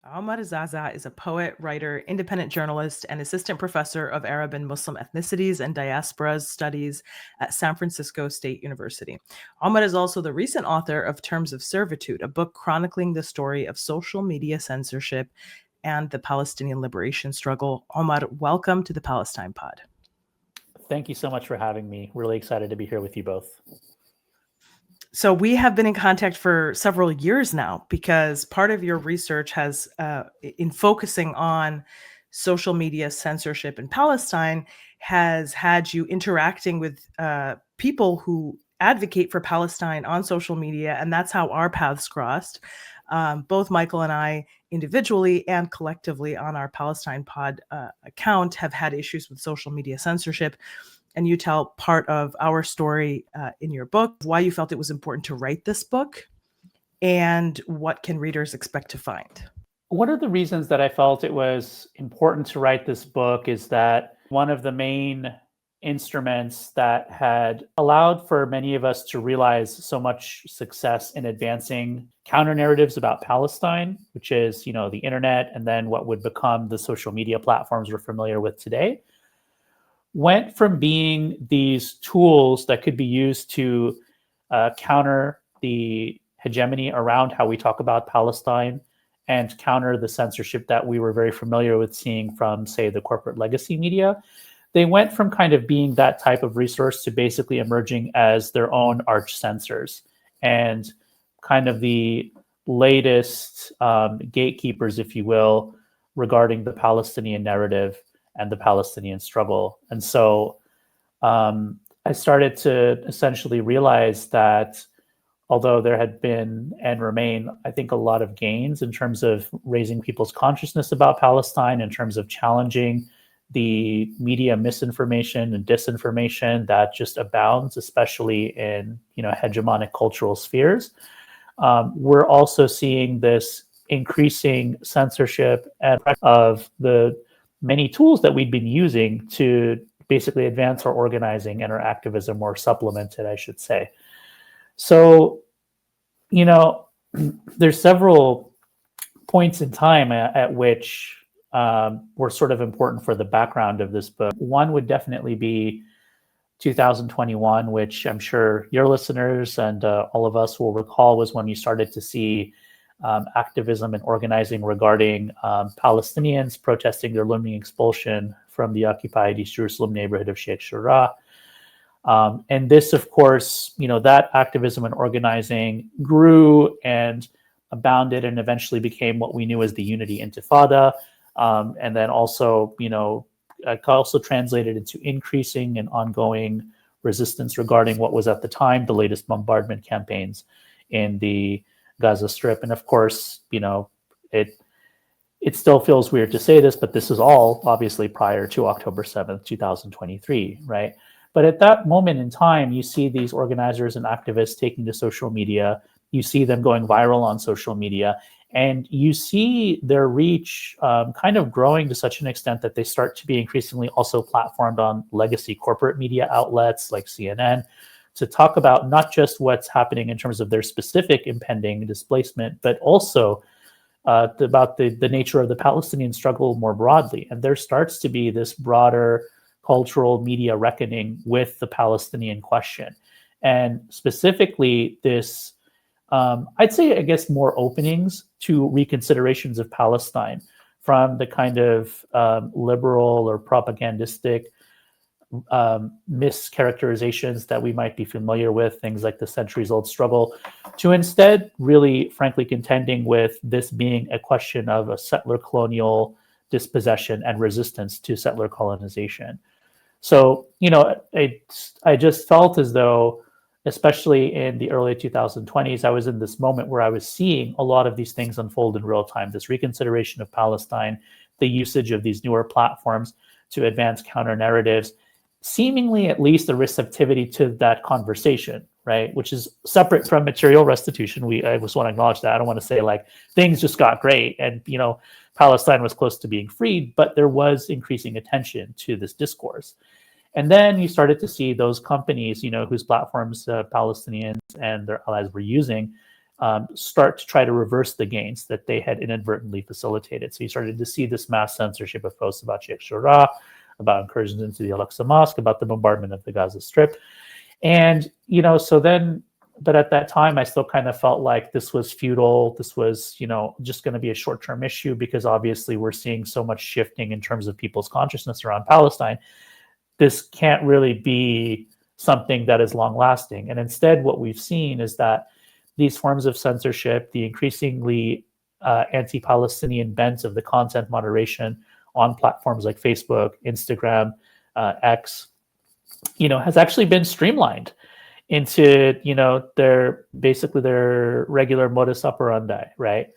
Omar Zahzah is a poet, writer, independent journalist, and assistant professor of Arab and Muslim ethnicities and diasporas studies at San Francisco State University. Omar is also the recent author of Terms of Servitude, a book chronicling the story of social media censorship and the Palestinian liberation struggle. Omar, welcome to the Palestine Pod. Thank you so much for having me. Really excited to be here with you both. So we have been in contact for several years now because part of your research has, in focusing on social media censorship in Palestine, has had you interacting with people who advocate for Palestine on social media, and that's how our paths crossed. Both Michael and I, individually and collectively on our Palestine Pod account, have had issues with social media censorship. And you tell part of our story in your book, why you felt it was important to write this book, and what can readers expect to find. One of the reasons that I felt it was important to write this book is that one of the main instruments that had allowed for many of us to realize so much success in advancing counter narratives about Palestine, which is, the internet and then what would become the social media platforms we're familiar with today, went from being these tools that could be used to counter the hegemony around how we talk about Palestine and counter the censorship that we were very familiar with seeing from, say, the corporate legacy media. They went from kind of being that type of resource to basically emerging as their own arch censors and kind of the latest gatekeepers, if you will, regarding the Palestinian narrative and the Palestinian struggle. And so I started to essentially realize that although there had been and remain, I think, a lot of gains in terms of raising people's consciousness about Palestine, in terms of challenging the media misinformation and disinformation that just abounds, especially in hegemonic cultural spheres, we're also seeing this increasing censorship and of the many tools that we'd been using to basically advance our organizing and our activism, or supplement it, I should say. So, there's several points in time at which were sort of important for the background of this book. One would definitely be 2021, which I'm sure your listeners and all of us will recall was when you started to see activism and organizing regarding Palestinians protesting their looming expulsion from the occupied East Jerusalem neighborhood of Sheikh Jarrah. And this, of course, that activism and organizing grew and abounded and eventually became what we knew as the Unity Intifada. And then also, also translated into increasing and ongoing resistance regarding what was at the time the latest bombardment campaigns in the Gaza Strip. And of course, it still feels weird to say this, but this is all obviously prior to October 7th, 2023, right? But at that moment in time, you see these organizers and activists taking to social media, you see them going viral on social media, and you see their reach kind of growing to such an extent that they start to be increasingly also platformed on legacy corporate media outlets like CNN, to talk about not just what's happening in terms of their specific impending displacement, but also about the nature of the Palestinian struggle more broadly. And there starts to be this broader cultural media reckoning with the Palestinian question. And specifically this, I'd say, I guess, more openings to reconsiderations of Palestine from the kind of liberal or propagandistic mischaracterizations that we might be familiar with, things like the centuries-old struggle, to instead really, frankly, contending with this being a question of a settler colonial dispossession and resistance to settler colonization. So, I just felt as though, especially in the early 2020s, I was in this moment where I was seeing a lot of these things unfold in real time, this reconsideration of Palestine, the usage of these newer platforms to advance counter narratives, seemingly at least a receptivity to that conversation, right? Which is separate from material restitution. I just want to acknowledge that. I don't want to say like things just got great and, Palestine was close to being freed, but there was increasing attention to this discourse. And then you started to see those companies, whose platforms Palestinians and their allies were using, start to try to reverse the gains that they had inadvertently facilitated. So you started to see this mass censorship of posts about Sheikh Jarrah, about incursions into the Al-Aqsa Mosque, about the bombardment of the Gaza Strip. And, so then, but at that time, I still kind of felt like this was futile. This was, just going to be a short-term issue, because obviously we're seeing so much shifting in terms of people's consciousness around Palestine. This can't really be something that is long-lasting. And instead, what we've seen is that these forms of censorship, the increasingly anti-Palestinian bent of the content moderation on platforms like Facebook, Instagram, X, has actually been streamlined into, their regular modus operandi, right?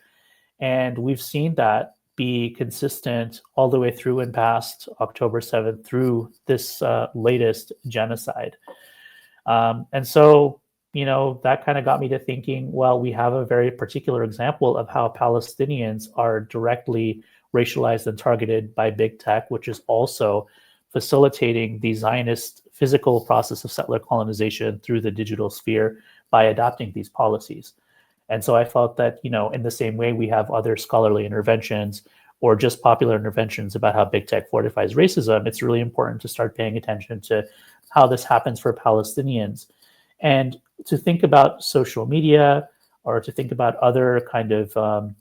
And we've seen that be consistent all the way through and past October 7th through this latest genocide. And so, that kind of got me to thinking, well, we have a very particular example of how Palestinians are directly racialized and targeted by big tech, which is also facilitating the Zionist physical process of settler colonization through the digital sphere by adopting these policies. And so I felt that, in the same way we have other scholarly interventions or just popular interventions about how big tech fortifies racism, it's really important to start paying attention to how this happens for Palestinians, and to think about social media, or to think about other kind of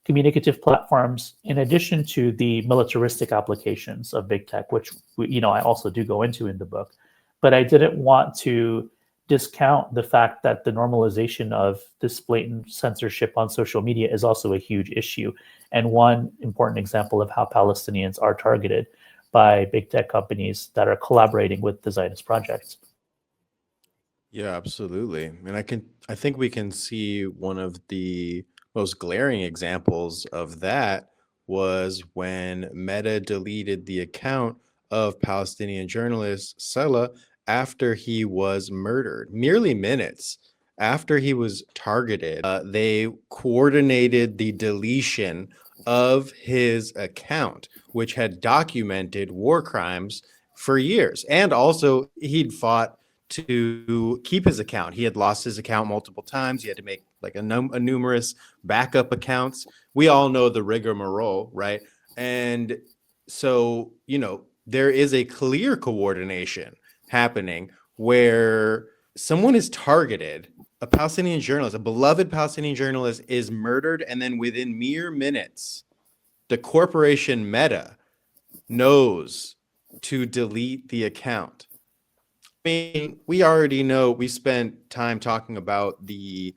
communicative platforms, in addition to the militaristic applications of big tech, which I also do go into in the book. But I didn't want to discount the fact that the normalization of this blatant censorship on social media is also a huge issue, and one important example of how Palestinians are targeted by big tech companies that are collaborating with the Zionist projects. Yeah, absolutely. And I think we can see one of the most glaring examples of that was when Meta deleted the account of Palestinian journalist Salah after he was murdered. Merely minutes after he was targeted, they coordinated the deletion of his account, which had documented war crimes for years. And also, he'd fought to keep his account. He had lost his account multiple times. He had to make like a numerous backup accounts. We all know the rigmarole, right? And so, there is a clear coordination happening where someone is targeted, a Palestinian journalist, a beloved Palestinian journalist is murdered, and then within mere minutes, the corporation Meta knows to delete the account. I mean, we already know, we spent time talking about the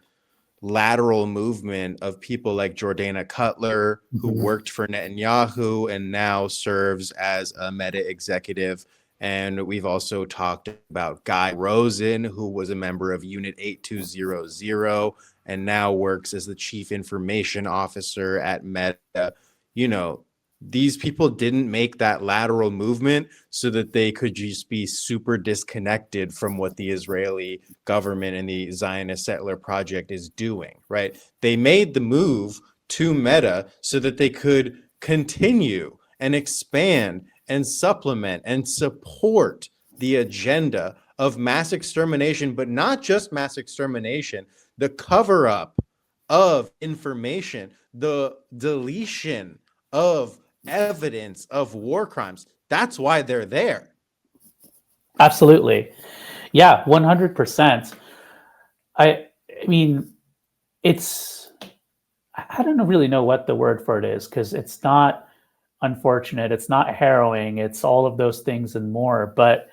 lateral movement of people like Jordana Cutler, who worked for Netanyahu and now serves as a Meta executive. And we've also talked about Guy Rosen, who was a member of Unit 8200 and now works as the chief information officer at Meta. These people didn't make that lateral movement so that they could just be super disconnected from what the Israeli government and the Zionist settler project is doing, right? They made the move to Meta so that they could continue and expand and supplement and support the agenda of mass extermination, but not just mass extermination, the cover-up of information, the deletion of evidence of war crimes. That's why they're there. Absolutely. Yeah, 100%. I mean, I don't really know what the word for it is, because it's not unfortunate, it's not harrowing, it's all of those things and more. But,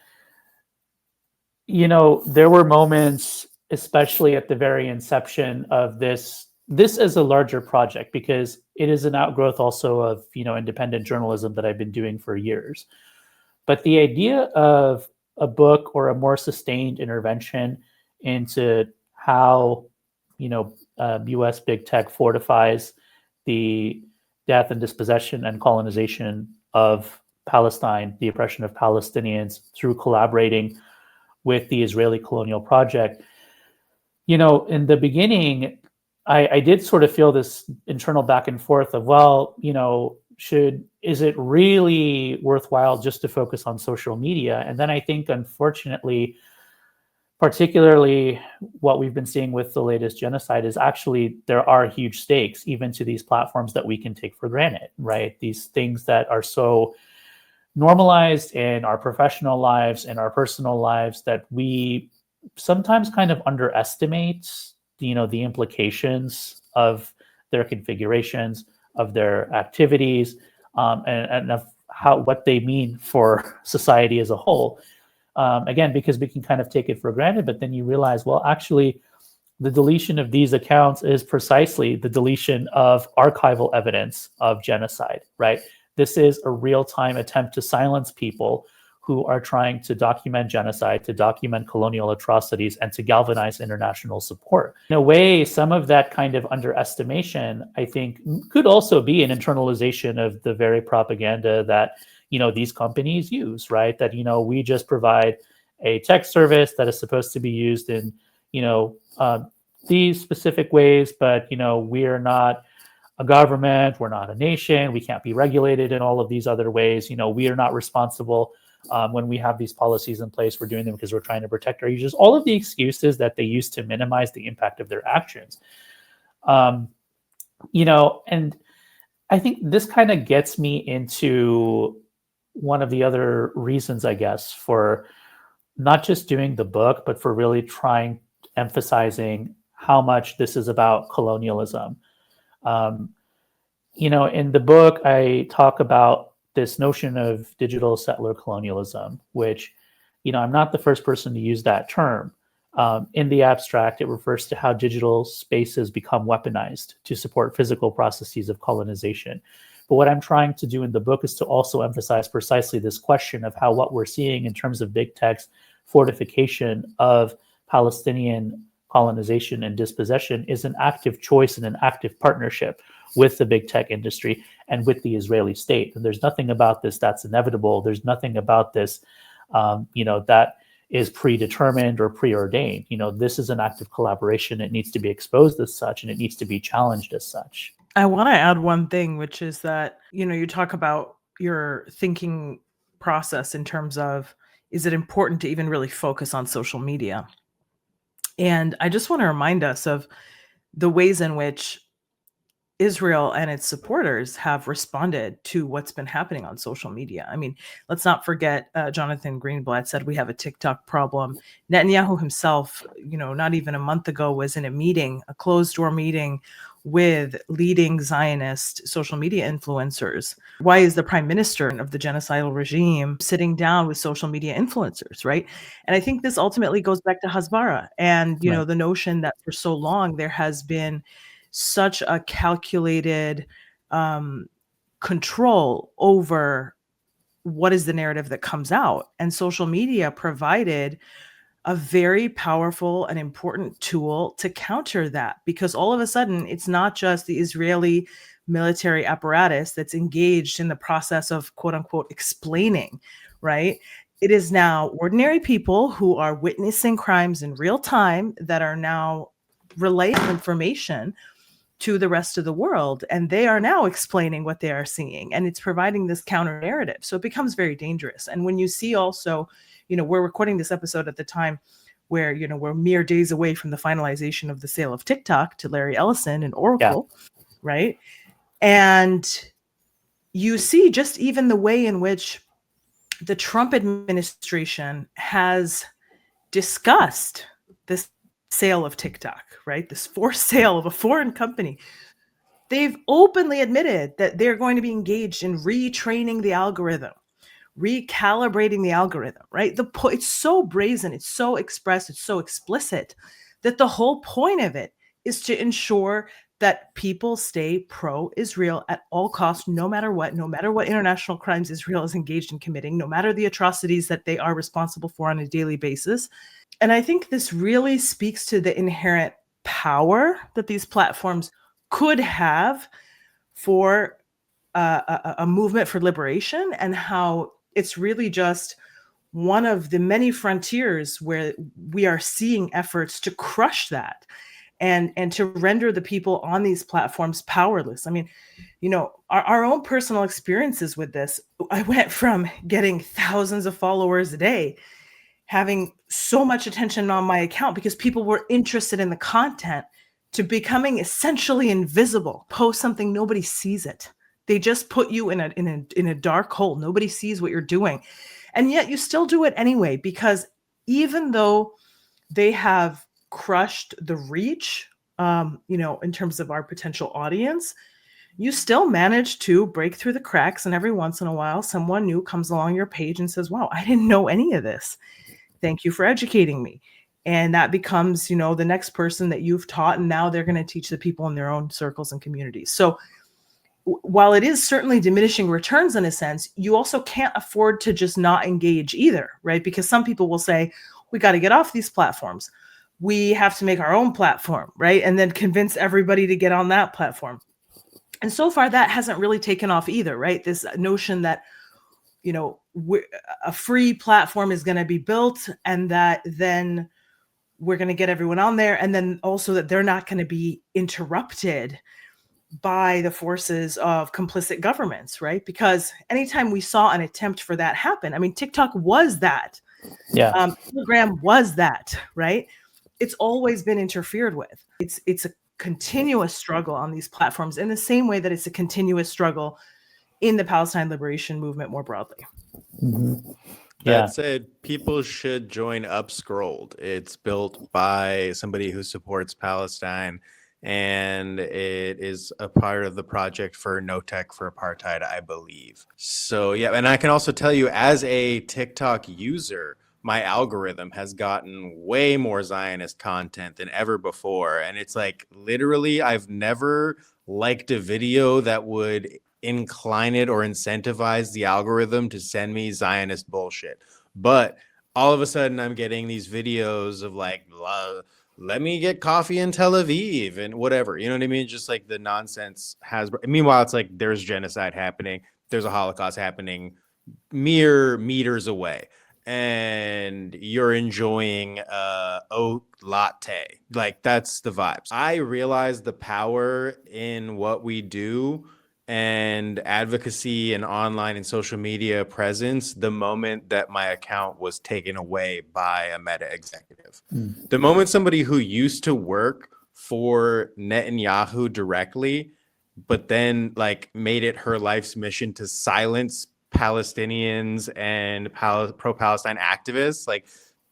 there were moments, especially at the very inception of this as a larger project, because it is an outgrowth also of, independent journalism that I've been doing for years. But the idea of a book or a more sustained intervention into how, U.S. big tech fortifies the death and dispossession and colonization of Palestine, the oppression of Palestinians, through collaborating with the Israeli colonial project. In the beginning, I did sort of feel this internal back and forth of, well, is it really worthwhile just to focus on social media? And then I think, unfortunately, particularly what we've been seeing with the latest genocide is actually there are huge stakes even to these platforms that we can take for granted, right? These things that are so normalized in our professional lives, in our personal lives, that we sometimes kind of underestimate, the implications of their configurations, of their activities, and of what they mean for society as a whole. Again, because we can kind of take it for granted, but then you realize, well, actually, the deletion of these accounts is precisely the deletion of archival evidence of genocide, right? This is a real-time attempt to silence people who are trying to document genocide, to document colonial atrocities, and to galvanize international support. In a way, some of that kind of underestimation, I think, could also be an internalization of the very propaganda that these companies use, right? That we just provide a tech service that is supposed to be used in these specific ways, but we are not a government, we're not a nation, we can't be regulated in all of these other ways. We are not responsible when we have these policies in place. We're doing them because we're trying to protect our users. All of the excuses that they use to minimize the impact of their actions. And I think this kind of gets me into one of the other reasons, I guess, for not just doing the book, but for really emphasizing how much this is about colonialism. In the book, I talk about this notion of digital settler colonialism, which, I'm not the first person to use that term. In the abstract, it refers to how digital spaces become weaponized to support physical processes of colonization. But what I'm trying to do in the book is to also emphasize precisely this question of how what we're seeing in terms of big tech's fortification of Palestinian colonization and dispossession is an active choice and an active partnership with the big tech industry and with the Israeli state. And there's nothing about this that's inevitable. There's nothing about this, that is predetermined or preordained. This is an active collaboration. It needs to be exposed as such, and it needs to be challenged as such. I want to add one thing, which is that, you talk about your thinking process in terms of, is it important to even really focus on social media? And I just want to remind us of the ways in which Israel and its supporters have responded to what's been happening on social media. I mean, let's not forget, Jonathan Greenblatt said we have a TikTok problem. Netanyahu himself, not even a month ago, was in a closed-door meeting with leading Zionist social media influencers. Why is the prime minister of the genocidal regime sitting down with social media influencers, right? And I think this ultimately goes back to Hasbara and, Right. the notion that for so long there has been such a calculated control over what is the narrative that comes out. And social media provided a very powerful and important tool to counter that, because all of a sudden, it's not just the Israeli military apparatus that's engaged in the process of quote unquote explaining, right? It is now ordinary people who are witnessing crimes in real time that are now relaying information to the rest of the world, and they are now explaining what they are seeing, and it's providing this counter narrative. So it becomes very dangerous. And when you see also, we're recording this episode at the time where, we're mere days away from the finalization of the sale of TikTok to Larry Ellison and Oracle, right? And you see just even the way in which the Trump administration has discussed this sale of TikTok, right? This forced sale of a foreign company. They've openly admitted that they're going to be engaged in retraining the algorithm, recalibrating the algorithm, right? It's so brazen, it's so express, it's so explicit that the whole point of it is to ensure that people stay pro-Israel at all costs, no matter what international crimes Israel is engaged in committing, no matter the atrocities that they are responsible for on a daily basis. And I think this really speaks to the inherent power that these platforms could have for a movement for liberation, and how it's really just one of the many frontiers where we are seeing efforts to crush that and to render the people on these platforms powerless. I mean, our own personal experiences with this, I went from getting thousands of followers a day having so much attention on my account because people were interested in the content, to becoming essentially invisible. Post something, nobody sees it. They just put you in a dark hole. Nobody sees what you're doing. And yet you still do it anyway, because even though they have crushed the reach, in terms of our potential audience, you still manage to break through the cracks. And every once in a while, someone new comes along your page and says, wow, I didn't know any of this. Thank you for educating me. And that becomes, the next person that you've taught. And now they're going to teach the people in their own circles and communities. So while it is certainly diminishing returns in a sense, you also can't afford to just not engage either, right? Because some people will say, we got to get off these platforms. We have to make our own platform, right? And then convince everybody to get on that platform. And so far, that hasn't really taken off either, right? This notion that, a free platform is going to be built, and that then we're going to get everyone on there. And then also that they're not going to be interrupted by the forces of complicit governments, right? Because anytime we saw an attempt for that happen, I mean, TikTok was that. Yeah. Telegram was that, right? It's always been interfered with. It's a continuous struggle on these platforms, in the same way that it's a continuous struggle in the Palestine liberation movement more broadly. Mm-hmm. That said, people should join Upscrolled. It's built by somebody who supports Palestine, and it is a part of the project for No Tech for Apartheid, I believe. So yeah, and I can also tell you, as a TikTok user, my algorithm has gotten way more Zionist content than ever before. And it's like, literally, I've never liked a video that would incline it or incentivize the algorithm to send me Zionist bullshit. But all of a sudden, I'm getting these videos of like, let me get coffee in Tel Aviv and whatever. You know what I mean? Just like the nonsense has. Meanwhile, it's like there's genocide happening. There's a Holocaust happening mere meters away. And you're enjoying oat latte. Like, that's the vibes. I realize the power in what we do and advocacy and online and social media presence the moment that my account was taken away by a Meta executive. The moment somebody who used to work for Netanyahu directly, but then like made it her life's mission to silence Palestinians and pro-Palestine activists, like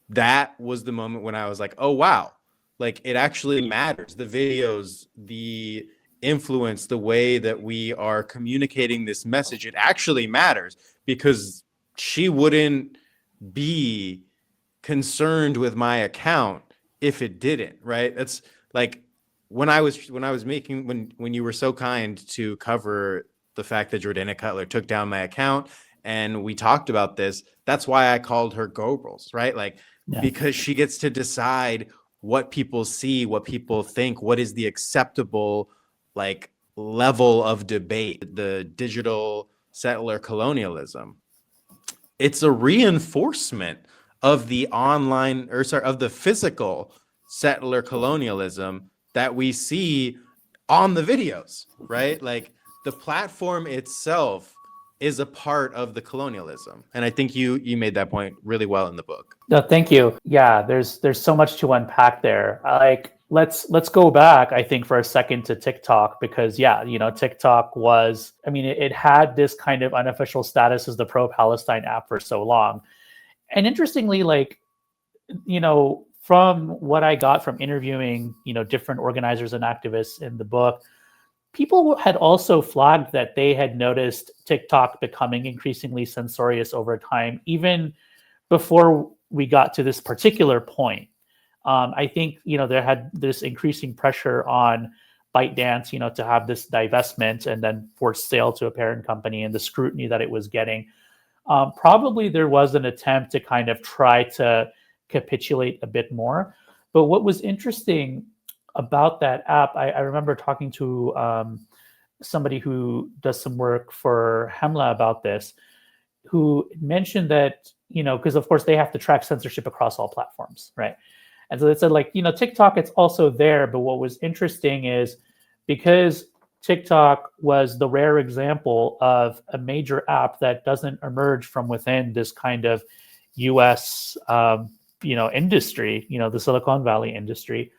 that was the moment when I was like, oh wow, like it actually matters. The videos, the influence, the way that we are communicating this message, it actually matters, because she wouldn't be concerned with my account if it didn't, right? That's like when you were so kind to cover the fact that Jordana Cutler took down my account and we talked about this. That's why I called her Goebbels, right? Like, because she gets to decide what people see, what people think, what is the acceptable like level of debate, the digital settler colonialism. It's a reinforcement of the of the physical settler colonialism that we see on the videos, right? Like, the platform itself is a part of the colonialism. And I think you made that point really well in the book. No, thank you. Yeah, there's so much to unpack there. Like, let's go back, I think, for a second to TikTok, because TikTok was, I mean, it had this kind of unofficial status as the pro-Palestine app for so long. And interestingly, like, from what I got from interviewing, different organizers and activists in the book, people had also flagged that they had noticed TikTok becoming increasingly censorious over time, even before we got to this particular point. I think, there had this increasing pressure on ByteDance, to have this divestment and then forced sale to a parent company, and the scrutiny that it was getting. Probably there was an attempt to kind of try to capitulate a bit more. But what was interesting about that app, I remember talking to somebody who does some work for Hemla about this, who mentioned that, because of course they have to track censorship across all platforms, right? And so they said, like, TikTok, it's also there. But what was interesting is, because TikTok was the rare example of a major app that doesn't emerge from within this kind of U.S. Industry, the Silicon Valley industry,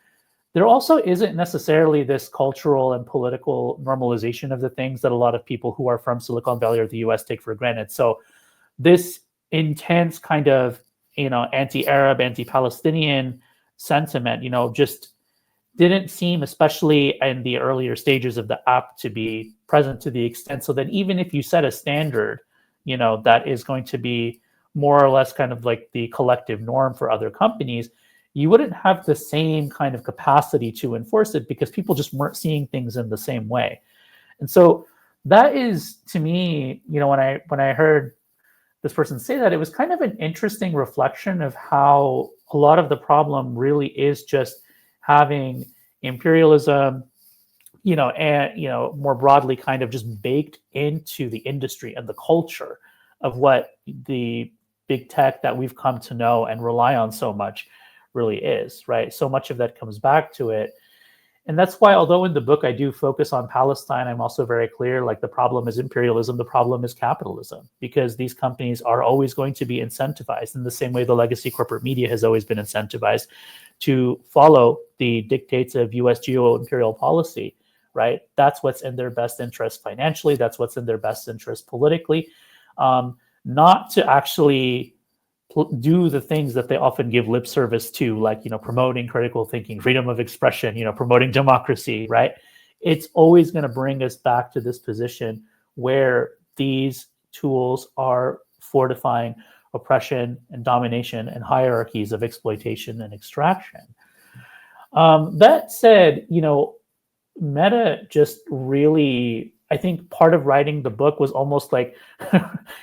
there also isn't necessarily this cultural and political normalization of the things that a lot of people who are from Silicon Valley or the U.S. take for granted. So this intense kind of, anti-Arab, anti-Palestinian sentiment, just didn't seem, especially in the earlier stages of the app, to be present to the extent so that even if you set a standard, that is going to be more or less kind of like the collective norm for other companies, you wouldn't have the same kind of capacity to enforce it because people just weren't seeing things in the same way. And so that is, to me, when I heard this person say that, it was kind of an interesting reflection of how a lot of the problem really is just having imperialism, and more broadly kind of just baked into the industry and the culture of what the big tech that we've come to know and rely on so much really is, right? So much of that comes back to it. And that's why, although in the book I do focus on Palestine, I'm also very clear, like, the problem is imperialism, the problem is capitalism, because these companies are always going to be incentivized in the same way the legacy corporate media has always been incentivized to follow the dictates of US geo-imperial policy, right? That's what's in their best interest financially, that's what's in their best interest politically, not to actually do the things that they often give lip service to, like, promoting critical thinking, freedom of expression, promoting democracy, right? It's always going to bring us back to this position where these tools are fortifying oppression and domination and hierarchies of exploitation and extraction. That said, Meta just really, I think part of writing the book was almost like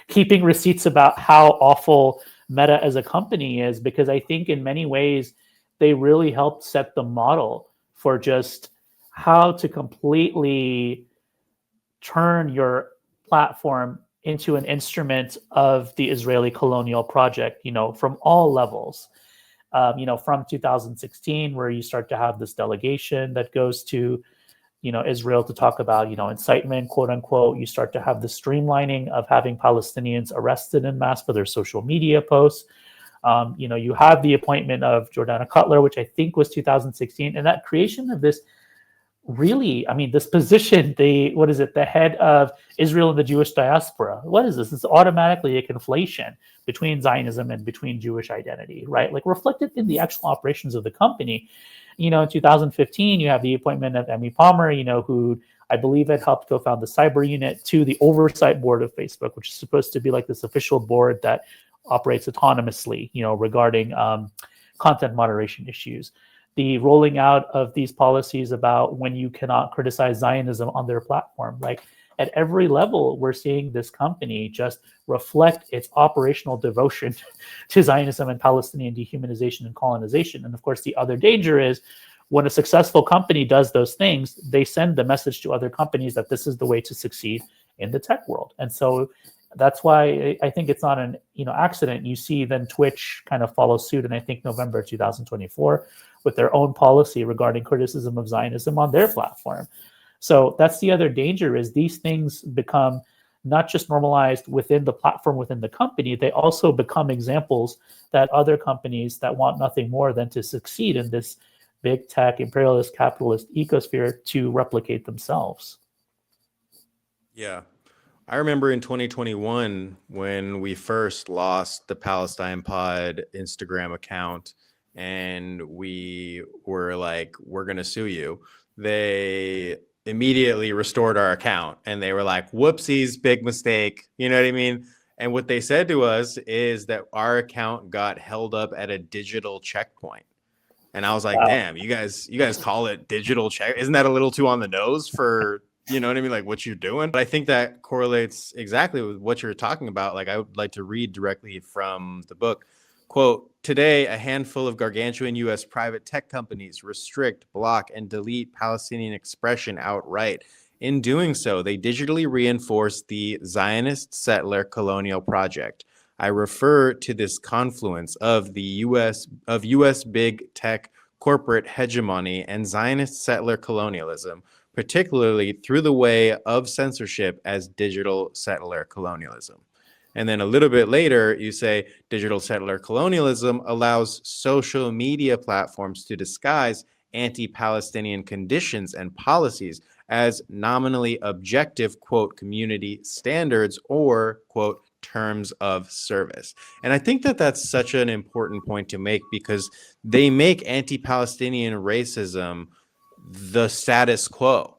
keeping receipts about how awful Meta as a company is, because I think in many ways they really helped set the model for just how to completely turn your platform into an instrument of the Israeli colonial project, from all levels. From 2016, where you start to have this delegation that goes to Israel to talk about, incitement, quote unquote. You start to have the streamlining of having Palestinians arrested en masse for their social media posts. You have the appointment of Jordana Cutler, which I think was 2016, and that creation of this really, this position, the head of Israel and the Jewish diaspora. What is this? It's automatically a conflation between Zionism and between Jewish identity, right? Like, reflected in the actual operations of the company. In 2015, you have the appointment of Emmy Palmer, who I believe had helped co-found the cyber unit, to the oversight board of Facebook, which is supposed to be like this official board that operates autonomously, regarding content moderation issues. The rolling out of these policies about when you cannot criticize Zionism on their platform. Like, at every level, we're seeing this company just reflect its operational devotion to Zionism and Palestinian dehumanization and colonization. And of course, the other danger is when a successful company does those things, they send the message to other companies that this is the way to succeed in the tech world. And so that's why I think it's not an accident. You see then Twitch kind of follow suit in, I think, November 2024 with their own policy regarding criticism of Zionism on their platform. So that's the other danger, is these things become not just normalized within the platform, within the company, they also become examples that other companies that want nothing more than to succeed in this big tech, imperialist, capitalist ecosphere to replicate themselves. Yeah. I remember in 2021 when we first lost the Palestine Pod Instagram account and we were like, we're going to sue you. They immediately restored our account and they were like, whoopsies, big mistake. You know what I mean? And what they said to us is that our account got held up at a digital checkpoint. And I was like, wow, damn, you guys call it digital check. Isn't that a little too on the nose for, you know what I mean? Like, what you're doing. But I think that correlates exactly with what you're talking about. Like, I would like to read directly from the book. Quote, today, a handful of gargantuan U.S. private tech companies restrict, block, and delete Palestinian expression outright. In doing so, they digitally reinforce the Zionist settler colonial project. I refer to this confluence of the U.S. big tech corporate hegemony and Zionist settler colonialism, particularly through the way of censorship, as digital settler colonialism. And then a little bit later, you say digital settler colonialism allows social media platforms to disguise anti-Palestinian conditions and policies as nominally objective, quote, community standards or, quote, terms of service. And I think that that's such an important point to make, because they make anti-Palestinian racism the status quo,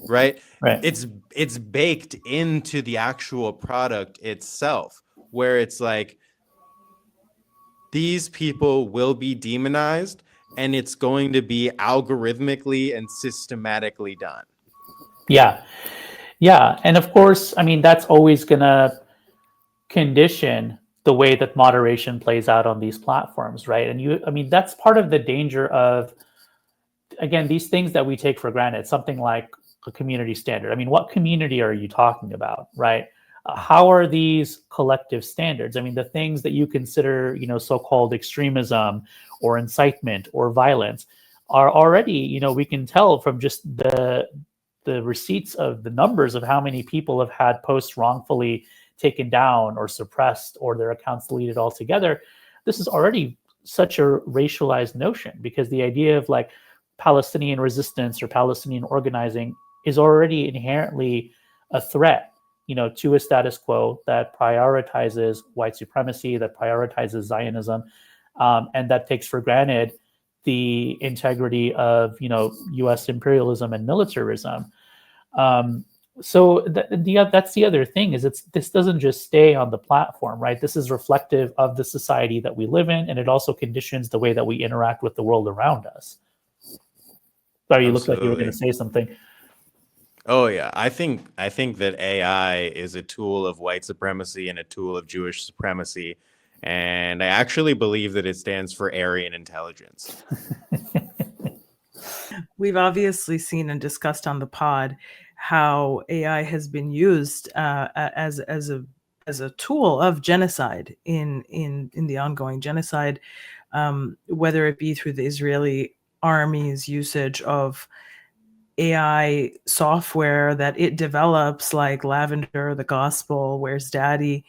right? Right. It's baked into the actual product itself, where it's like, these people will be demonized, and it's going to be algorithmically and systematically done. Yeah. Yeah. And of course, I mean, that's always going to condition the way that moderation plays out on these platforms, right? And I mean, that's part of the danger of, again, these things that we take for granted, something like a community standard. I mean, what community are you talking about, right? How are these collective standards? I mean, the things that you consider, so-called extremism or incitement or violence are already, we can tell from just the receipts of the numbers of how many people have had posts wrongfully taken down or suppressed or their accounts deleted altogether. This is already such a racialized notion, because the idea of like Palestinian resistance or Palestinian organizing is already inherently a threat, to a status quo that prioritizes white supremacy, that prioritizes Zionism, and that takes for granted the integrity of, U.S. imperialism and militarism. So that's the other thing, is this doesn't just stay on the platform, right? This is reflective of the society that we live in, and it also conditions the way that we interact with the world around us. Sorry, you looked like you were going to say something. Oh yeah, I think that AI is a tool of white supremacy and a tool of Jewish supremacy, and I actually believe that it stands for Aryan intelligence. We've obviously seen and discussed on the pod how AI has been used as a tool of genocide in the ongoing genocide, whether it be through the Israeli army's usage of AI software that it develops, like Lavender, the Gospel, Where's Daddy,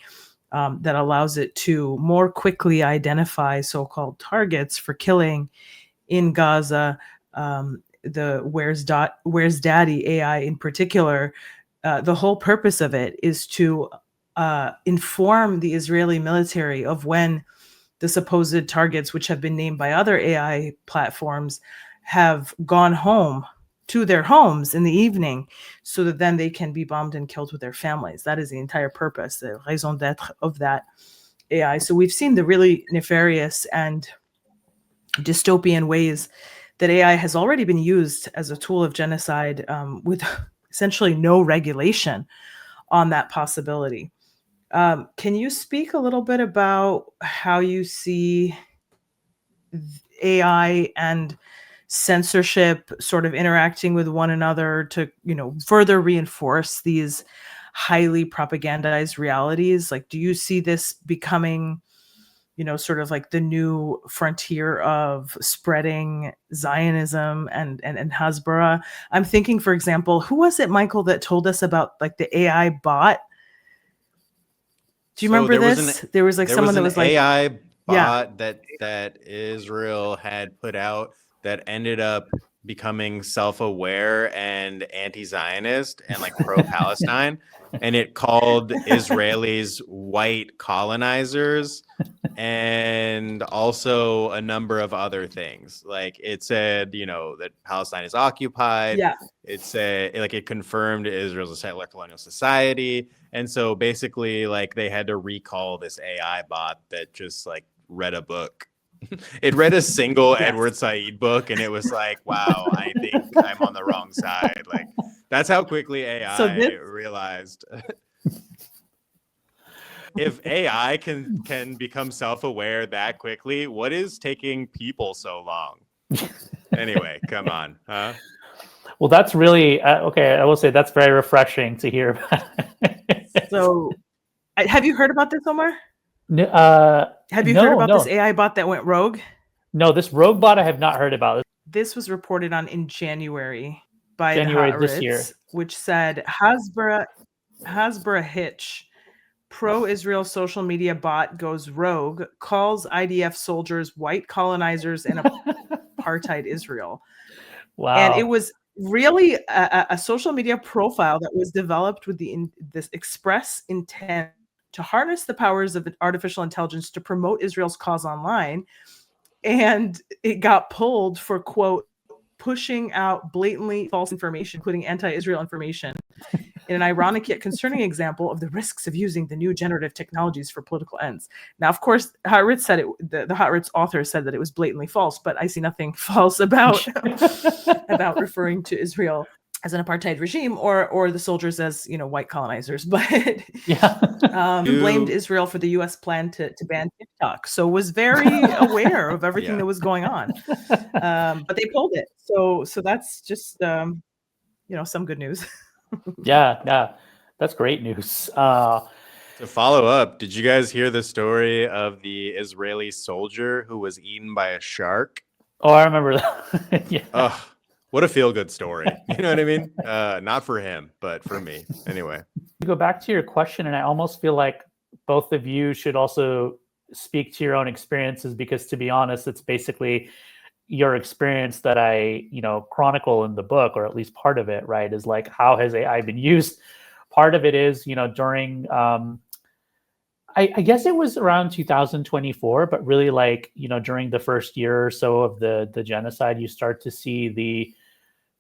that allows it to more quickly identify so-called targets for killing in Gaza. The Where's Daddy AI in particular, the whole purpose of it is to inform the Israeli military of when the supposed targets, which have been named by other AI platforms, have gone home to their homes in the evening, so that then they can be bombed and killed with their families. That is the entire purpose, the raison d'etre of that AI. So we've seen the really nefarious and dystopian ways that AI has already been used as a tool of genocide, with essentially no regulation on that possibility. Can you speak a little bit about how you see AI and censorship sort of interacting with one another to, further reinforce these highly propagandized realities? Like, do you see this becoming, sort of like the new frontier of spreading Zionism and Hasbara? I'm thinking, for example, who was it, Michael, that told us about like the AI bot? Do you remember this? There was someone that was like AI bot that Israel had put out that ended up becoming self-aware and anti-Zionist and like pro-Palestine, and it called Israelis white colonizers, and also a number of other things. Like it said, that Palestine is occupied. Yeah. It said, like, it confirmed Israel's a settler colonial society. And so basically, like, they had to recall this AI bot that just like read a book. It read a single Edward Said book, and it was like, wow, I think I'm on the wrong side. Like, that's how quickly AI realized. If AI can become self-aware that quickly, what is taking people so long? Anyway, come on, huh? Well, that's really okay. I will say that's very refreshing to hear about. So, have you heard about this, Omar? Have you heard about this AI bot that went rogue? No, this rogue bot I have not heard about. This was reported on in January by January the this year, which said Hasbara Hitch pro-Israel social media bot goes rogue, calls IDF soldiers white colonizers and apartheid Israel. And it Wow. was really a social media profile that was developed with this express intent to harness the powers of artificial intelligence to promote Israel's cause online. And it got pulled for, quote, pushing out blatantly false information, including anti-Israel information, in an ironic yet concerning example of the risks of using the new generative technologies for political ends. Now, of course, Haaretz said the Haaretz author said that it was blatantly false, but I see nothing false about referring to Israel as an apartheid regime or the soldiers as, white colonizers. But Yeah. blamed Israel for the U.S. plan to ban TikTok, so was very aware of everything that was going on. But they pulled it, so that's just some good news. Yeah, that's great news. To follow up, did you guys hear the story of the Israeli soldier who was eaten by a shark? Oh, I remember that. Yeah. Ugh, what a feel-good story. You know what I mean? Not for him, but for me. Anyway. To go back to your question, and I almost feel like both of you should also speak to your own experiences, because to be honest, it's basically your experience that I, chronicle in the book, or at least part of it, right? Is like, how has AI been used? Part of it is, during, I guess it was around 2024, but really during the first year or so of the genocide, you start to see the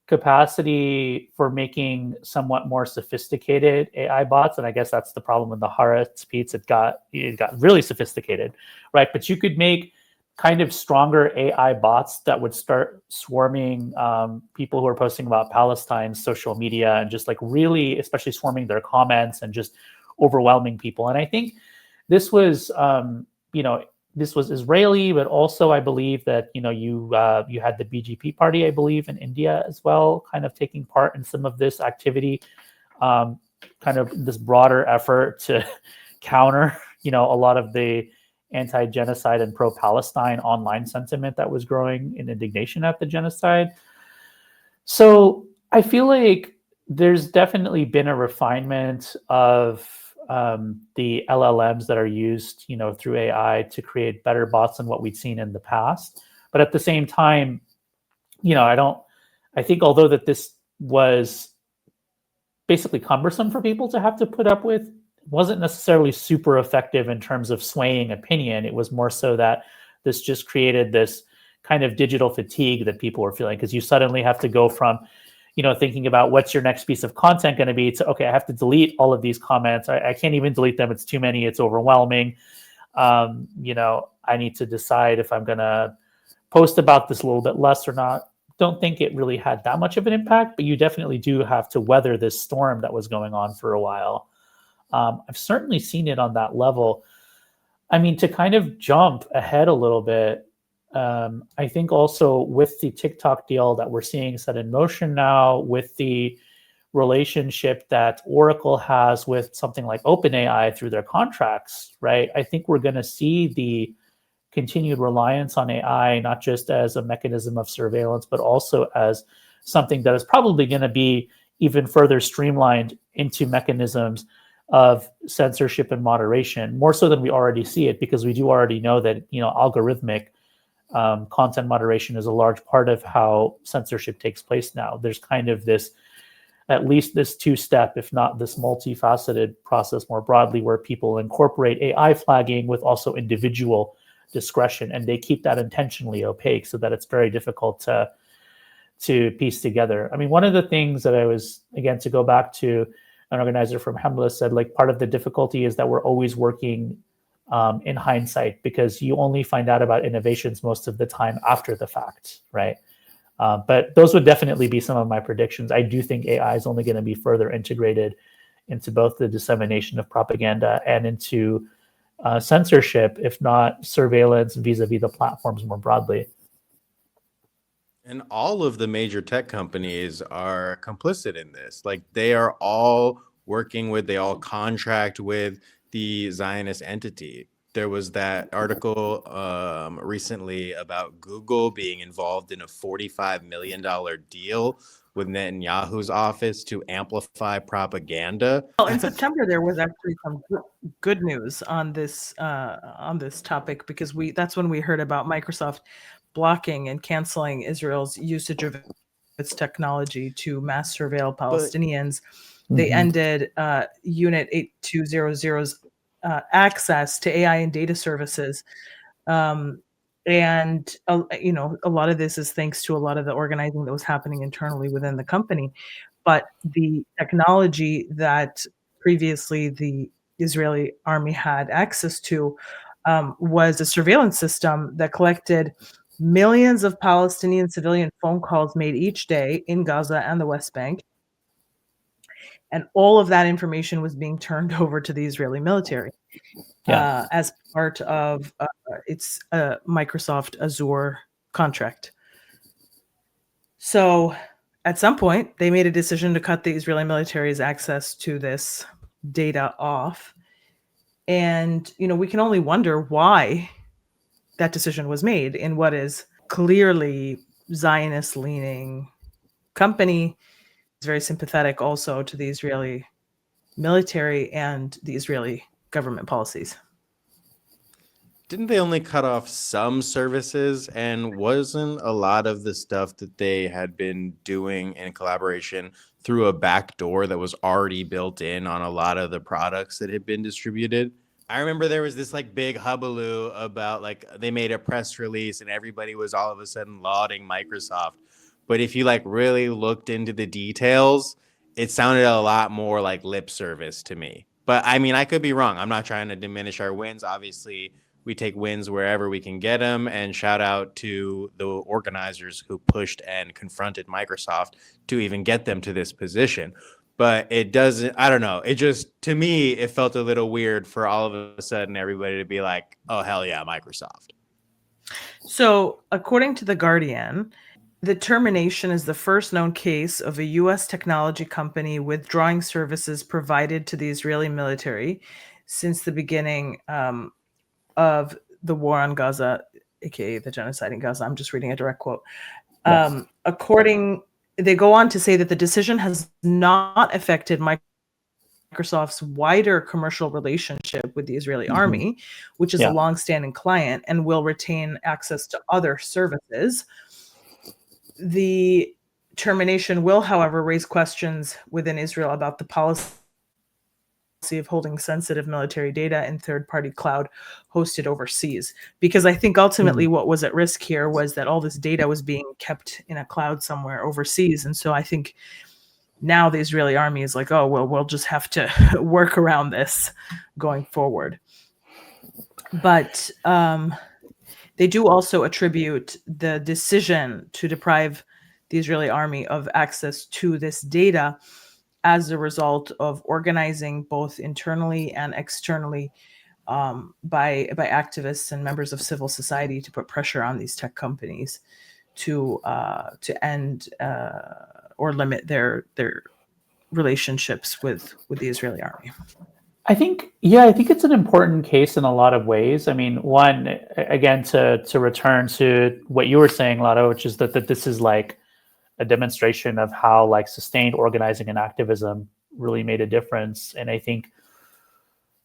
capacity for making somewhat more sophisticated AI bots. And I guess that's the problem with the Haaretz piece. It got really sophisticated, right? But you could make kind of stronger AI bots that would start swarming people who are posting about Palestine social media, and just really, especially swarming their comments and just overwhelming people. And I think this was, this was Israeli, but also I believe that you had the BJP party, I believe, in India as well, kind of taking part in some of this activity, kind of this broader effort to counter, a lot of the anti-genocide and pro-Palestine online sentiment that was growing in indignation at the genocide. So I feel like there's definitely been a refinement of the LLMs that are used, through AI to create better bots than what we'd seen in the past. But at the same time, I think although that this was basically cumbersome for people to have to put up with, wasn't necessarily super effective in terms of swaying opinion. It was more so that this just created this kind of digital fatigue that people were feeling, because you suddenly have to go from, thinking about what's your next piece of content going to be, to, okay, I have to delete all of these comments. I can't even delete them. It's too many. It's overwhelming. I need to decide if I'm going to post about this a little bit less or not. Don't think it really had that much of an impact, but you definitely do have to weather this storm that was going on for a while. I've certainly seen it on that level. I mean, to kind of jump ahead a little bit, I think also with the TikTok deal that we're seeing set in motion now, with the relationship that Oracle has with something like OpenAI through their contracts, right? I think we're going to see the continued reliance on AI, not just as a mechanism of surveillance, but also as something that is probably going to be even further streamlined into mechanisms of censorship and moderation, more so than we already see it, because we do already know that algorithmic content moderation is a large part of how censorship takes place now. There's kind of this, at least this two-step, if not this multifaceted process more broadly, where people incorporate AI flagging with also individual discretion, and they keep that intentionally opaque so that it's very difficult to piece together. I mean, one of the things that I was, again, to go back to, an organizer from Hamla said, part of the difficulty is that we're always working in hindsight, because you only find out about innovations most of the time after the fact, right? But those would definitely be some of my predictions. I do think AI is only going to be further integrated into both the dissemination of propaganda and into censorship, if not surveillance vis-a-vis the platforms more broadly. And all of the major tech companies are complicit in this. They are all they all contract with the Zionist entity. There was that article recently about Google being involved in a $45 million deal with Netanyahu's office to amplify propaganda. Well, in September there was actually some good news on this topic, because that's when we heard about Microsoft blocking and canceling Israel's usage of its technology to mass surveil Palestinians. They ended Unit 8200's access to AI and data services. And a lot of this is thanks to a lot of the organizing that was happening internally within the company. But the technology that previously the Israeli army had access to was a surveillance system that collected millions of Palestinian civilian phone calls made each day in Gaza and the West Bank. And all of that information was being turned over to the Israeli military as part of its Microsoft Azure contract. So at some point, they made a decision to cut the Israeli military's access to this data off. And, we can only wonder why that decision was made in what is clearly Zionist-leaning company. It's very sympathetic also to the Israeli military and the Israeli government policies. Didn't they only cut off some services, and wasn't a lot of the stuff that they had been doing in collaboration through a back door that was already built in on a lot of the products that had been distributed? I remember there was this big hullabaloo about they made a press release and everybody was all of a sudden lauding Microsoft. But if you really looked into the details, it sounded a lot more like lip service to me. But I mean, I could be wrong. I'm not trying to diminish our wins. Obviously, we take wins wherever we can get them, and shout out to the organizers who pushed and confronted Microsoft to even get them to this position. But it doesn't, I don't know. It just, to me, it felt a little weird for all of a sudden everybody to be like, oh, hell yeah, Microsoft. So according to The Guardian, the termination is the first known case of a U.S. technology company withdrawing services provided to the Israeli military since the beginning of the war on Gaza, aka the genocide in Gaza. I'm just reading a direct quote. Yes. They go on to say that the decision has not affected Microsoft's wider commercial relationship with the Israeli army, which is a longstanding client and will retain access to other services. The termination will, however, raise questions within Israel about the policy of holding sensitive military data in third-party cloud hosted overseas. Because I think ultimately what was at risk here was that all this data was being kept in a cloud somewhere overseas. And so I think now the Israeli army is like, oh, well, we'll just have to work around this going forward. But they do also attribute the decision to deprive the Israeli army of access to this data as a result of organizing both internally and externally by activists and members of civil society to put pressure on these tech companies to end or limit their relationships with the Israeli army. I think it's an important case in a lot of ways. I mean, one, again, to return to what you were saying, Lara, which is that this is a demonstration of how sustained organizing and activism really made a difference. And I think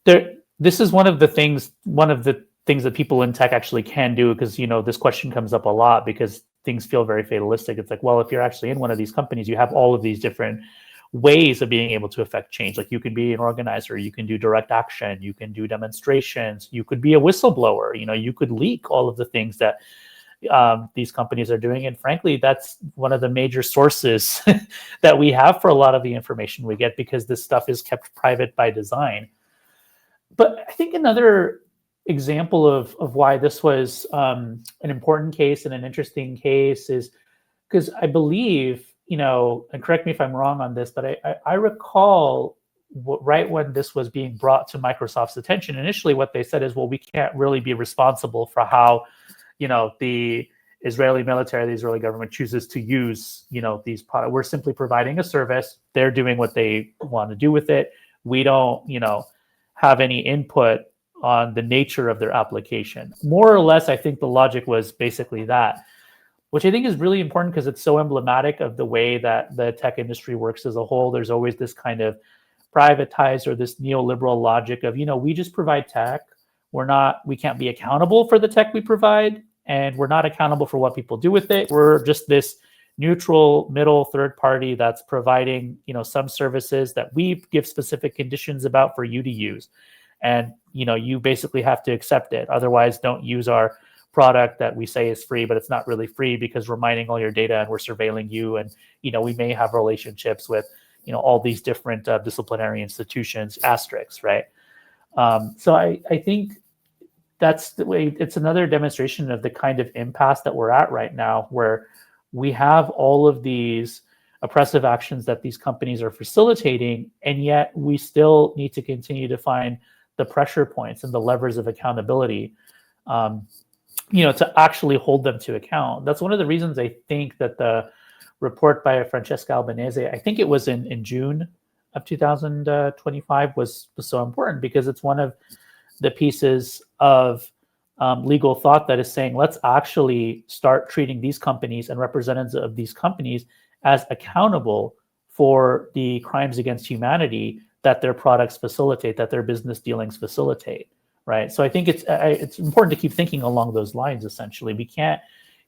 this is one of the things that people in tech actually can do, because this question comes up a lot because things feel very fatalistic. It's well, if you're actually in one of these companies, you have all of these different ways of being able to affect change. You can be an organizer, you can do direct action, you can do demonstrations, you could be a whistleblower, you could leak all of the things that these companies are doing. And frankly, that's one of the major sources that we have for a lot of the information we get, because this stuff is kept private by design. But I think another example of why this was an important case and an interesting case is because I believe, and correct me if I'm wrong on this, but I recall right when this was being brought to Microsoft's attention, initially what they said is, well, we can't really be responsible for how the Israeli military, the Israeli government chooses to use, these products. We're simply providing a service. They're doing what they want to do with it. We don't, have any input on the nature of their application. More or less, I think the logic was basically that. which I think is really important because it's so emblematic of the way that the tech industry works as a whole. There's always this kind of privatized or this neoliberal logic of, we just provide tech. We can't be accountable for the tech we provide, and we're not accountable for what people do with it. We're just this neutral middle third party that's providing, some services that we give specific conditions about for you to use. And, you basically have to accept it. Otherwise, don't use our product that we say is free, but it's not really free because we're mining all your data and we're surveilling you. And, we may have relationships with, all these different disciplinary institutions, asterisks, right? So I think that's the way. It's another demonstration of the kind of impasse that we're at right now, where we have all of these oppressive actions that these companies are facilitating, and yet we still need to continue to find the pressure points and the levers of accountability, to actually hold them to account. That's one of the reasons I think that the report by Francesca Albanese, I think it was in June of 2025, was so important, because it's one of the pieces of legal thought that is saying, let's actually start treating these companies and representatives of these companies as accountable for the crimes against humanity that their products facilitate, that their business dealings facilitate, right? So I think it's important to keep thinking along those lines. Essentially, we can't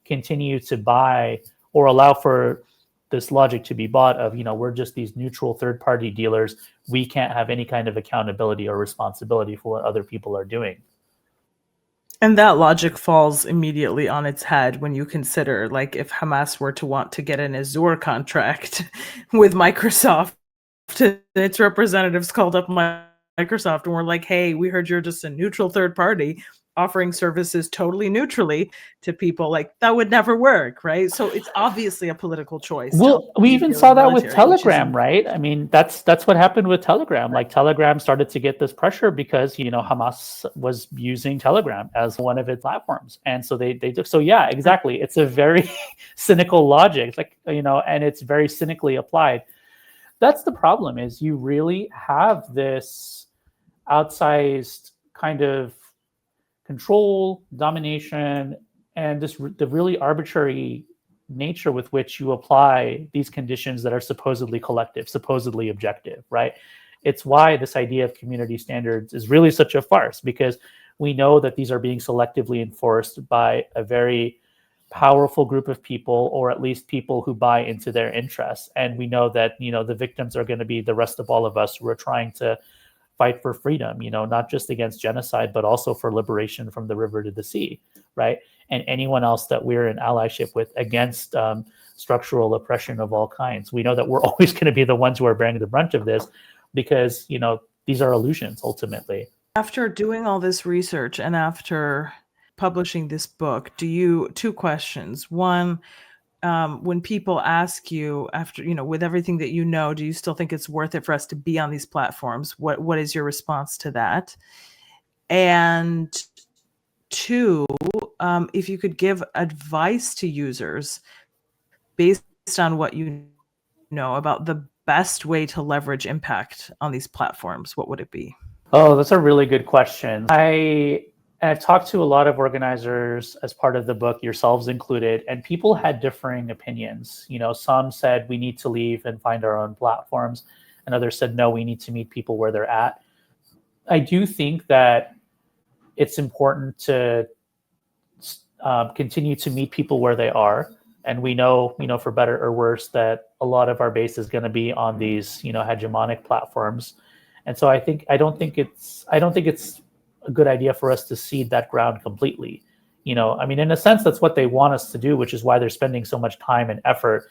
continue to buy or allow for this logic to be bought of, we're just these neutral third-party dealers. We can't have any kind of accountability or responsibility for what other people are doing. And that logic falls immediately on its head when you consider, like, if Hamas were to want to get an Azure contract with Microsoft, its representatives called up Microsoft and were like, hey, we heard you're just a neutral third party offering services totally neutrally to people. Like, that would never work, right? So it's obviously a political choice. Well, we even saw that with Telegram, right? I mean, that's what happened with Telegram. Like, Telegram started to get this pressure because, Hamas was using Telegram as one of its platforms. And so they took, so yeah, exactly. It's a very cynical logic. It's like, and it's very cynically applied. That's the problem, is you really have this outsized kind of control, domination, and the really arbitrary nature with which you apply these conditions that are supposedly collective, supposedly objective, right? It's why this idea of community standards is really such a farce, because we know that these are being selectively enforced by a very powerful group of people, or at least people who buy into their interests. And we know that, the victims are going to be the rest of all of us who are trying to fight for freedom, not just against genocide, but also for liberation from the river to the sea, right? And anyone else that we're in allyship with against structural oppression of all kinds. We know that we're always going to be the ones who are bearing the brunt of this, because, these are illusions ultimately. After doing all this research and after publishing this book, two questions. One, when people ask you after, with everything that do you still think it's worth it for us to be on these platforms? What is your response to that? And two, if you could give advice to users based on what you know about the best way to leverage impact on these platforms, what would it be? Oh, that's a really good question. I've talked to a lot of organizers as part of the book, yourselves included, and people had differing opinions. Some said we need to leave and find our own platforms, and others said, no, we need to meet people where they're at. I do think that it's important to continue to meet people where they are. And we know, for better or worse, that a lot of our base is going to be on these, hegemonic platforms. And so I don't think it's a good idea for us to cede that ground completely. In a sense, that's what they want us to do, which is why they're spending so much time and effort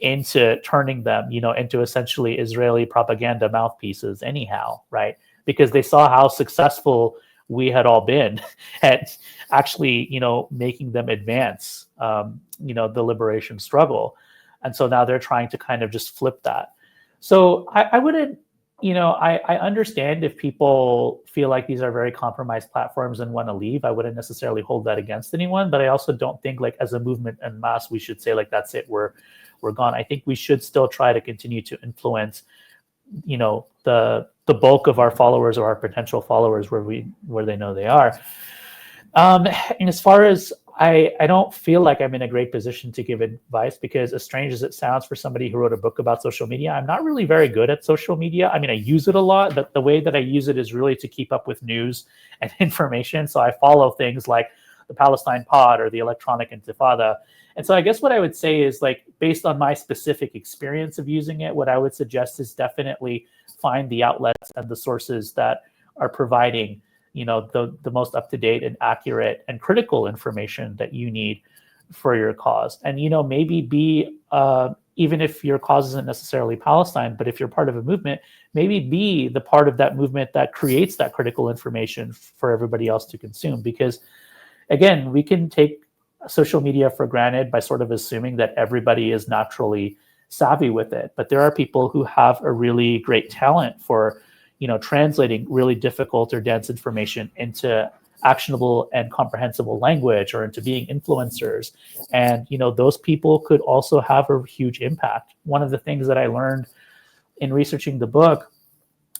into turning them, into essentially Israeli propaganda mouthpieces anyhow, right? Because they saw how successful we had all been at actually, making them advance, the liberation struggle. And so now they're trying to kind of just flip that. So I wouldn't, I understand if people feel like these are very compromised platforms and want to leave. I wouldn't necessarily hold that against anyone, but I also don't think, like, as a movement en masse, we should say, like, that's it, we're gone. I think we should still try to continue to influence, the bulk of our followers or our potential followers where they know they are. And as far as I don't feel like I'm in a great position to give advice, because as strange as it sounds for somebody who wrote a book about social media, I'm not really very good at social media. I mean, I use it a lot, but the way that I use it is really to keep up with news and information. So I follow things like the Palestine Pod or the Electronic Intifada. And so I guess what I would say is, like, based on my specific experience of using it, what I would suggest is definitely find the outlets and the sources that are providing, you know, the most up-to-date and accurate and critical information that you need for your cause. And, you know, maybe be, even if your cause isn't necessarily Palestine, but if you're part of a movement, maybe be the part of that movement that creates that critical information for everybody else to consume. Because again, we can take social media for granted by sort of assuming that everybody is naturally savvy with it. But there are people who have a really great talent for, you know, translating really difficult or dense information into actionable and comprehensible language, or into being influencers. And, you know, those people could also have a huge impact. One of the things that I learned in researching the book,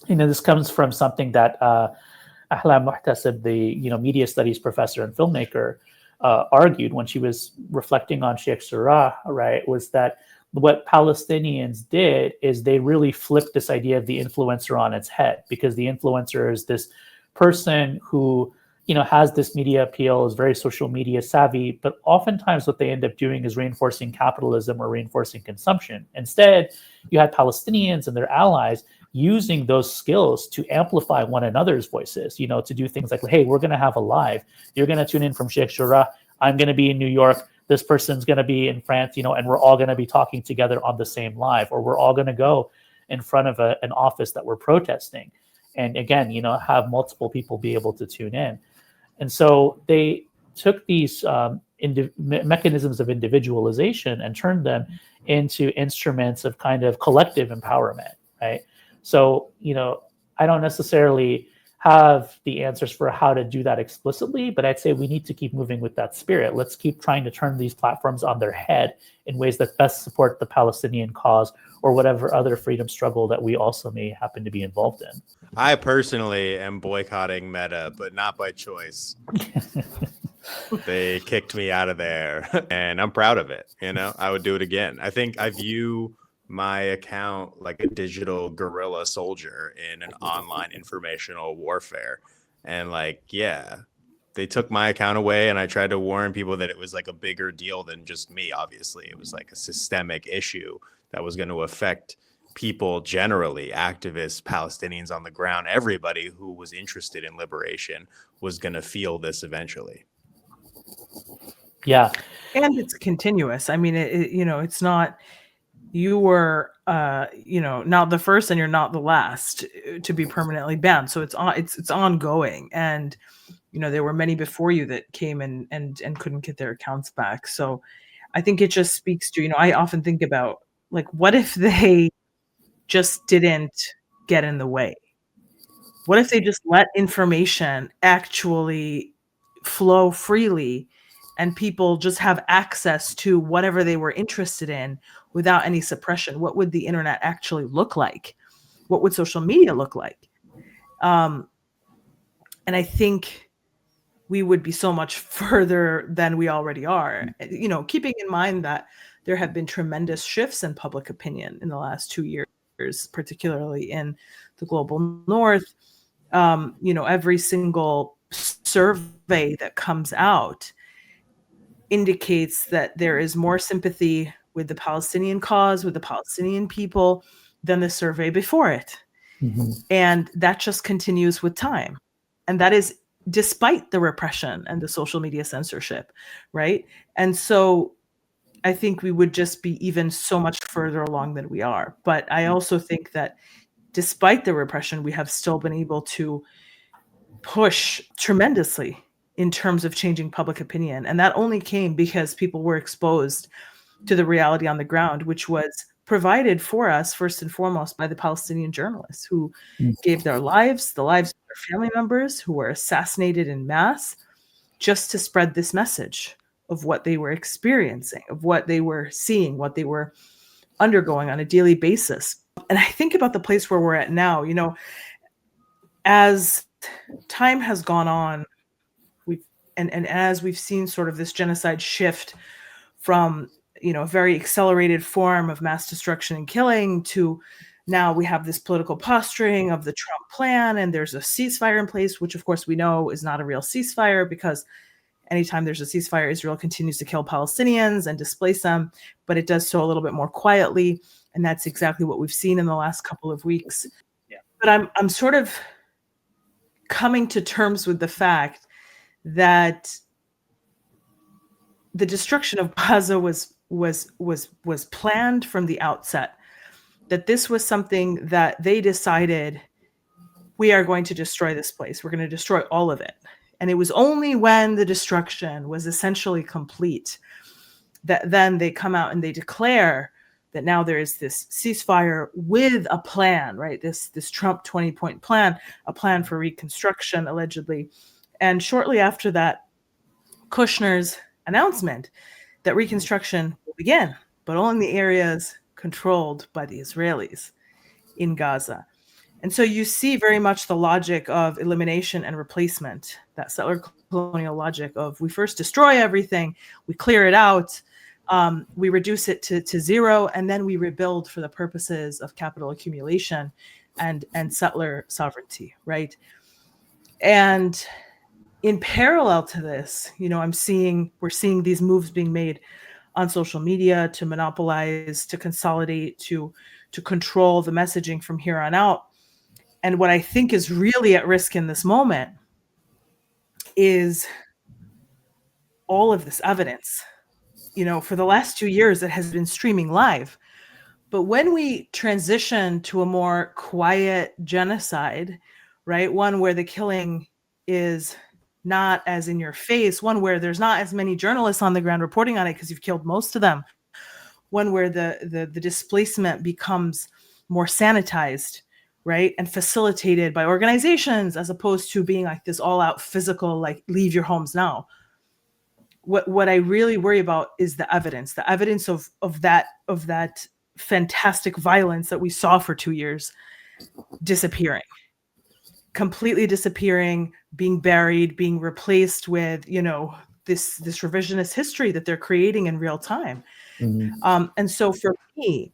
you know, this comes from something that Ahlam Muhtasib, the, you know, media studies professor and filmmaker, argued when she was reflecting on Sheikh Jarrah, right, was that what Palestinians did is they really flipped this idea of the influencer on its head, because the influencer is this person who, you know, has this media appeal, is very social media savvy, but oftentimes what they end up doing is reinforcing capitalism or reinforcing consumption. Instead, you had Palestinians and their allies using those skills to amplify one another's voices, you know, to do things like, hey, we're going to have a live. You're going to tune in from Sheikh Jarrah. I'm going to be in New York. This person's going to be in France, you know, and we're all going to be talking together on the same live, or we're all going to go in front of an office that we're protesting. And again, you know, have multiple people be able to tune in. And so they took these mechanisms of individualization and turned them into instruments of kind of collective empowerment, right? So, you know, I don't necessarily have the answers for how to do that explicitly, but I'd say we need to keep moving with that spirit. Let's keep trying to turn these platforms on their head in ways that best support the Palestinian cause, or whatever other freedom struggle that we also may happen to be involved in. I personally am boycotting Meta, but not by choice. They kicked me out of there, and I'm proud of it. You know, I would do it again. I think I view my account like a digital guerrilla soldier in an online informational warfare. And like, yeah, they took my account away, and I tried to warn people that it was like a bigger deal than just me. Obviously, it was like a systemic issue that was going to affect people generally, activists, Palestinians on the ground, everybody who was interested in liberation was going to feel this eventually. Yeah. And it's continuous. I mean, you know, it's not, you were, you know, not the first and you're not the last to be permanently banned. So it's ongoing. And, you know, there were many before you that came and couldn't get their accounts back. So I think it just speaks to, you know, I often think about, like, what if they just didn't get in the way? What if they just let information actually flow freely, and people just have access to whatever they were interested in without any suppression? What would the internet actually look like? What would social media look like? And I think we would be so much further than we already are, you know, keeping in mind that there have been tremendous shifts in public opinion in the last 2 years, particularly in the global north. You know, every single survey that comes out indicates that there is more sympathy with the Palestinian cause, with the Palestinian people, than the survey before it. Mm-hmm. And that just continues with time. And that is despite the repression and the social media censorship, right? And so I think we would just be even so much further along than we are. But I also think that despite the repression, we have still been able to push tremendously in terms of changing public opinion. And that only came because people were exposed to the reality on the ground, which was provided for us first and foremost by the Palestinian journalists who gave their lives, the lives of their family members who were assassinated in mass, just to spread this message of what they were experiencing, of what they were seeing, what they were undergoing on a daily basis. And I think about the place where we're at now, you know, as time has gone on, we've and as we've seen sort of this genocide shift from, a very accelerated form of mass destruction and killing to now we have this political posturing of the Trump plan, and there's a ceasefire in place, which of course we know is not a real ceasefire, because anytime there's a ceasefire, Israel continues to kill Palestinians and displace them, but it does so a little bit more quietly. And that's exactly what we've seen in the last couple of weeks. Yeah. But I'm sort of coming to terms with the fact that the destruction of Gaza was planned from the outset, that this was something that they decided, we are going to destroy this place. We're going to destroy all of it. And it was only when the destruction was essentially complete that then they come out and they declare that now there is this ceasefire with a plan, right? This Trump 20-point plan, a plan for reconstruction, allegedly. And shortly after that, Kushner's announcement that reconstruction will begin, but only in the areas controlled by the Israelis in Gaza. And so you see very much the logic of elimination and replacement, that settler colonial logic of we first destroy everything, we clear it out, we reduce it to zero, and then we rebuild for the purposes of capital accumulation and settler sovereignty, right? And in parallel to this, we're seeing these moves being made on social media to monopolize, to consolidate, to control the messaging from here on out. And what I think is really at risk in this moment is all of this evidence. For the last 2 years, it has been streaming live. But when we transition to a more quiet genocide, right, one where the killing is not as in your face, one where there's not as many journalists on the ground reporting on it because you've killed most of them, one where the displacement becomes more sanitized, right, and facilitated by organizations as opposed to being like this all-out physical, like leave your homes now. What I really worry about is the evidence of that fantastic violence that we saw for 2 years disappearing, completely disappearing, being buried, being replaced with, this revisionist history that they're creating in real time. Mm-hmm. And so for me,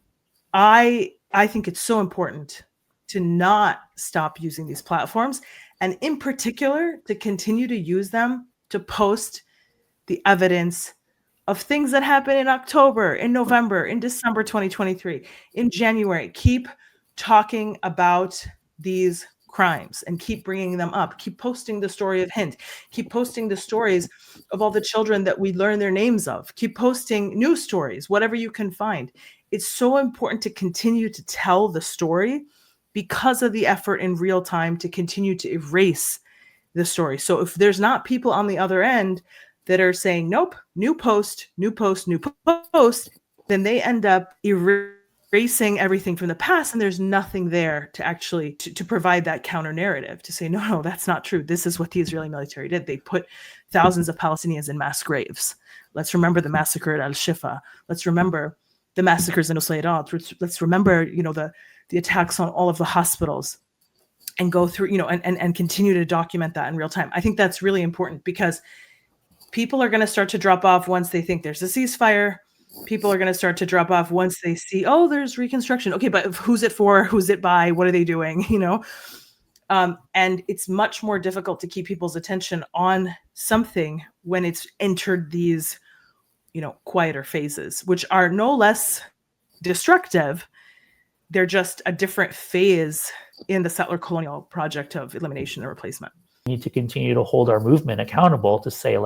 I think it's so important to not stop using these platforms, and in particular, to continue to use them to post the evidence of things that happen in October, in November, in December 2023, in January. Keep talking about these crimes and keep bringing them up. Keep posting the story of Hind. Keep posting the stories of all the children that we learn their names of. Keep posting news stories, whatever you can find. It's so important to continue to tell the story because of the effort in real time to continue to erase the story. So if there's not people on the other end that are saying, nope, new post, then they end up erasing everything from the past, and there's nothing there to actually to provide that counter narrative to say, no, that's not true. This is what the Israeli military did. They put thousands of Palestinians in mass graves. Let's remember the massacre at Al-Shifa. Let's remember the massacres in Nusayrat. Let's remember, the attacks on all of the hospitals, and go through, and continue to document that in real time. I think that's really important because people are going to start to drop off once they think there's a ceasefire. People are going to start to drop off once they see, oh, there's reconstruction. Okay, but who's it for? Who's it by? What are they doing? And it's much more difficult to keep people's attention on something when it's entered these, quieter phases, which are no less destructive. They're just a different phase in the settler colonial project of elimination and replacement. We need to continue to hold our movement accountable to say,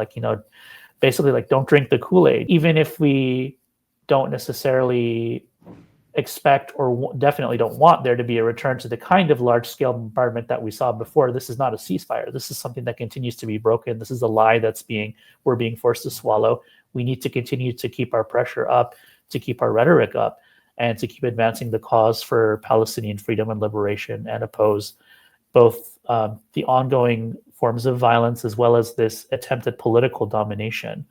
basically, don't drink the Kool-Aid. Even if we don't necessarily expect or definitely don't want there to be a return to the kind of large-scale bombardment that we saw before, this is not a ceasefire. This is something that continues to be broken. This is a lie we're being forced to swallow. We need to continue to keep our pressure up, to keep our rhetoric up, and to keep advancing the cause for Palestinian freedom and liberation, and oppose both the ongoing forms of violence as well as this attempt at political domination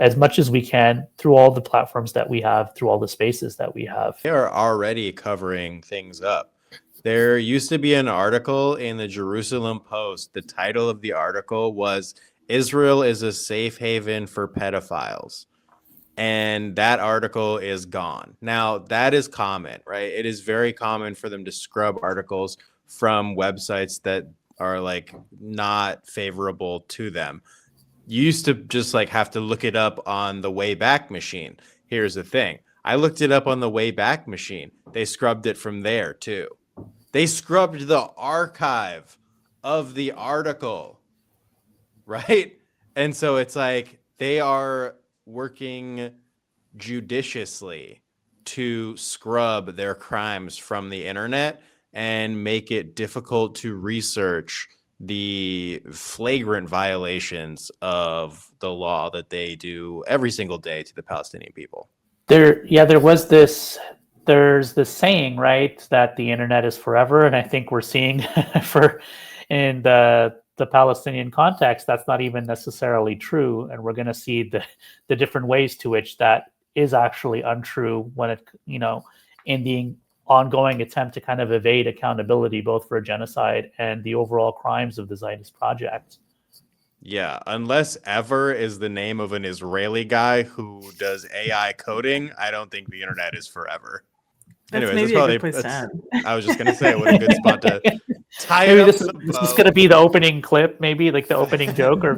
as much as we can through all the platforms that we have, through all the spaces that we have. They are already covering things up. There used to be an article in the Jerusalem Post. The title of the article was Israel is a safe haven for pedophiles. And that article is gone. Now, that is common, right? It is very common for them to scrub articles from websites that are like not favorable to them. You used to just like have to look it up on the Wayback Machine. Here's the thing. I looked it up on the Wayback Machine. They scrubbed it from there too. They scrubbed the archive of the article, right? And so it's like they are working judiciously to scrub their crimes from the internet and make it difficult to research the flagrant violations of the law that they do every single day to the Palestinian people. There's this saying, right, that the internet is forever, and I think we're seeing in the Palestinian context, that's not even necessarily true, and we're going to see the different ways to which that is actually untrue when it, in the ongoing attempt to kind of evade accountability both for genocide and the overall crimes of the Zionist project. Yeah, unless Ever is the name of an Israeli guy who does AI coding, I don't think the internet is forever. That's Anyways, maybe a good place to end. I was just going to say, what a good spot to tie Maybe it up. this is going to be the opening clip, maybe like the opening joke or